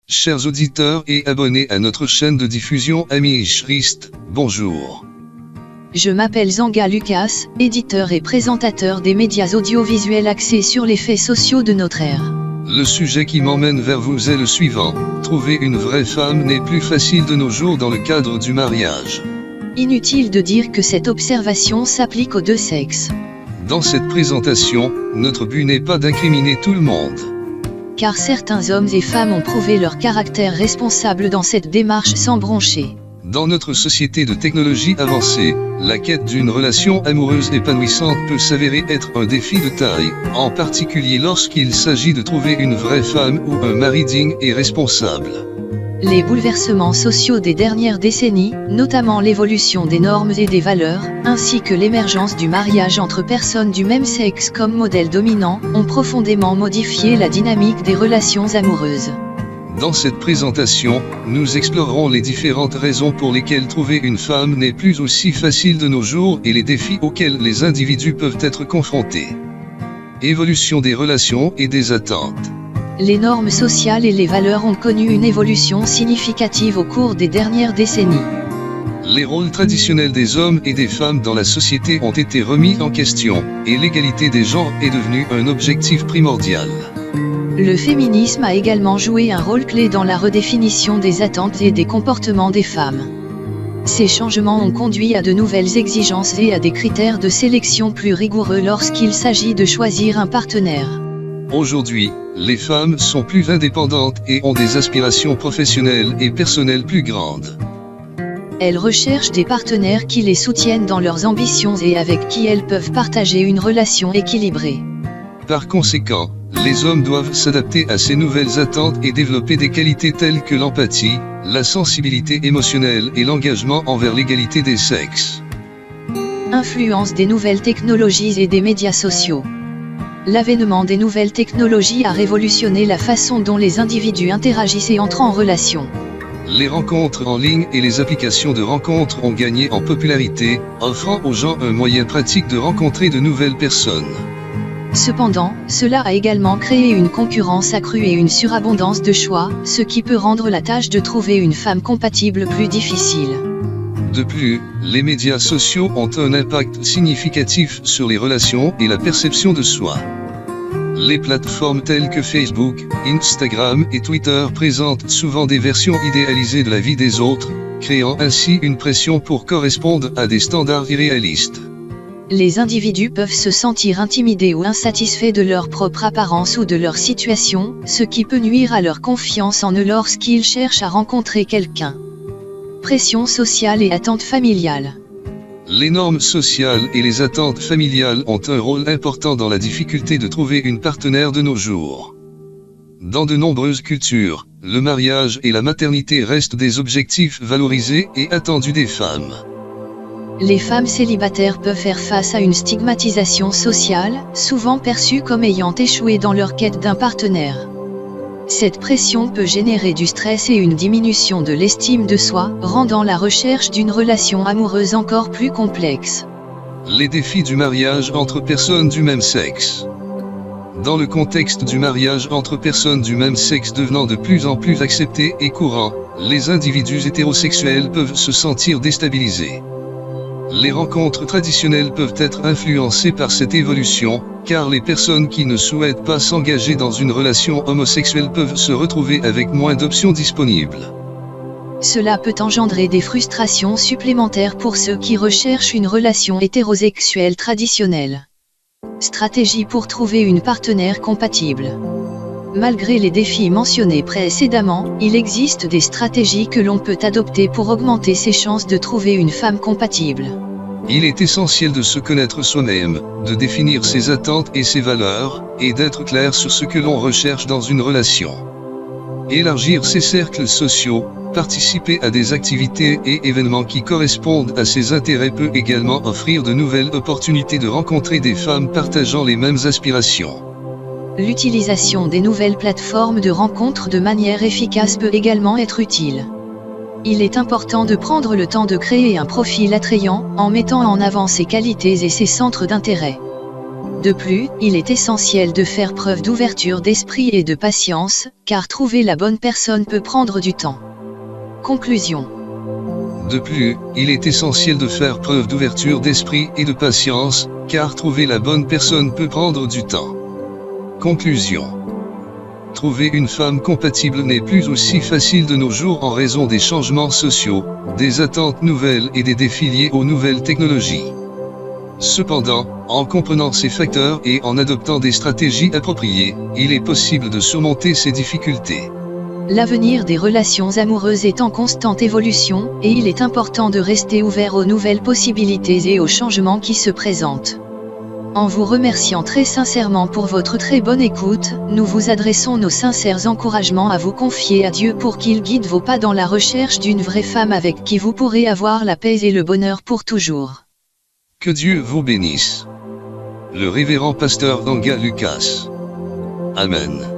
Chers auditeurs et abonnés à notre chaîne de diffusion Amis Christ, bonjour. Je m'appelle Zanga Lucas, éditeur et présentateur des médias audiovisuels axés sur les faits sociaux de notre ère. Le sujet qui m'emmène vers vous est le suivant. Trouver une vraie femme n'est plus facile de nos jours dans le cadre du mariage. Inutile de dire que cette observation s'applique aux deux sexes. Dans cette présentation, notre but n'est pas d'incriminer tout le monde. Car certains hommes et femmes ont prouvé leur caractère responsable dans cette démarche sans broncher. Dans notre société de technologie avancée, la quête d'une relation amoureuse épanouissante peut s'avérer être un défi de taille, en particulier lorsqu'il s'agit de trouver une vraie femme ou un mari digne et responsable. Les bouleversements sociaux des dernières décennies, notamment l'évolution des normes et des valeurs, ainsi que l'émergence du mariage entre personnes du même sexe comme modèle dominant, ont profondément modifié la dynamique des relations amoureuses. Dans cette présentation, nous explorerons les différentes raisons pour lesquelles trouver une femme n'est plus aussi facile de nos jours et les défis auxquels les individus peuvent être confrontés. Évolution des relations et des attentes. Les normes sociales et les valeurs ont connu une évolution significative au cours des dernières décennies. Les rôles traditionnels des hommes et des femmes dans la société ont été remis en question, et l'égalité des genres est devenue un objectif primordial. Le féminisme a également joué un rôle clé dans la redéfinition des attentes et des comportements des femmes. Ces changements ont conduit à de nouvelles exigences et à des critères de sélection plus rigoureux lorsqu'il s'agit de choisir un partenaire. Aujourd'hui, les femmes sont plus indépendantes et ont des aspirations professionnelles et personnelles plus grandes. Elles recherchent des partenaires qui les soutiennent dans leurs ambitions et avec qui elles peuvent partager une relation équilibrée. Par conséquent, les hommes doivent s'adapter à ces nouvelles attentes et développer des qualités telles que l'empathie, la sensibilité émotionnelle et l'engagement envers l'égalité des sexes. Influence des nouvelles technologies et des médias sociaux. L'avènement des nouvelles technologies a révolutionné la façon dont les individus interagissent et entrent en relation. Les rencontres en ligne et les applications de rencontres ont gagné en popularité, offrant aux gens un moyen pratique de rencontrer de nouvelles personnes. Cependant, cela a également créé une concurrence accrue et une surabondance de choix, ce qui peut rendre la tâche de trouver une femme compatible plus difficile. De plus, les médias sociaux ont un impact significatif sur les relations et la perception de soi. Les plateformes telles que Facebook, Instagram et Twitter présentent souvent des versions idéalisées de la vie des autres, créant ainsi une pression pour correspondre à des standards irréalistes. Les individus peuvent se sentir intimidés ou insatisfaits de leur propre apparence ou de leur situation, ce qui peut nuire à leur confiance en eux lorsqu'ils cherchent à rencontrer quelqu'un. Pression sociale et attentes familiales. Les normes sociales et les attentes familiales ont un rôle important dans la difficulté de trouver une partenaire de nos jours. Dans de nombreuses cultures, le mariage et la maternité restent des objectifs valorisés et attendus des femmes. Les femmes célibataires peuvent faire face à une stigmatisation sociale, souvent perçue comme ayant échoué dans leur quête d'un partenaire. Cette pression peut générer du stress et une diminution de l'estime de soi, rendant la recherche d'une relation amoureuse encore plus complexe. Les défis du mariage entre personnes du même sexe. Dans le contexte du mariage entre personnes du même sexe devenant de plus en plus accepté et courant, les individus hétérosexuels peuvent se sentir déstabilisés. Les rencontres traditionnelles peuvent être influencées par cette évolution, car les personnes qui ne souhaitent pas s'engager dans une relation homosexuelle peuvent se retrouver avec moins d'options disponibles. Cela peut engendrer des frustrations supplémentaires pour ceux qui recherchent une relation hétérosexuelle traditionnelle. Stratégie pour trouver une partenaire compatible. Malgré les défis mentionnés précédemment, il existe des stratégies que l'on peut adopter pour augmenter ses chances de trouver une femme compatible. Il est essentiel de se connaître soi-même, de définir ses attentes et ses valeurs, et d'être clair sur ce que l'on recherche dans une relation. Élargir ses cercles sociaux, participer à des activités et événements qui correspondent à ses intérêts peut également offrir de nouvelles opportunités de rencontrer des femmes partageant les mêmes aspirations. L'utilisation des nouvelles plateformes de rencontres de manière efficace peut également être utile. Il est important de prendre le temps de créer un profil attrayant, en mettant en avant ses qualités et ses centres d'intérêt. De plus, il est essentiel de faire preuve d'ouverture d'esprit et de patience, car trouver la bonne personne peut prendre du temps. Conclusion. De plus, il est essentiel de faire preuve d'ouverture d'esprit et de patience, car trouver la bonne personne peut prendre du temps. Conclusion. Trouver une femme compatible n'est plus aussi facile de nos jours en raison des changements sociaux, des attentes nouvelles et des défis liés aux nouvelles technologies. Cependant, en comprenant ces facteurs et en adoptant des stratégies appropriées, il est possible de surmonter ces difficultés. L'avenir des relations amoureuses est en constante évolution, et il est important de rester ouvert aux nouvelles possibilités et aux changements qui se présentent. En vous remerciant très sincèrement pour votre très bonne écoute, nous vous adressons nos sincères encouragements à vous confier à Dieu pour qu'il guide vos pas dans la recherche d'une vraie femme avec qui vous pourrez avoir la paix et le bonheur pour toujours. Que Dieu vous bénisse. Le révérend pasteur Danga Lucas. Amen.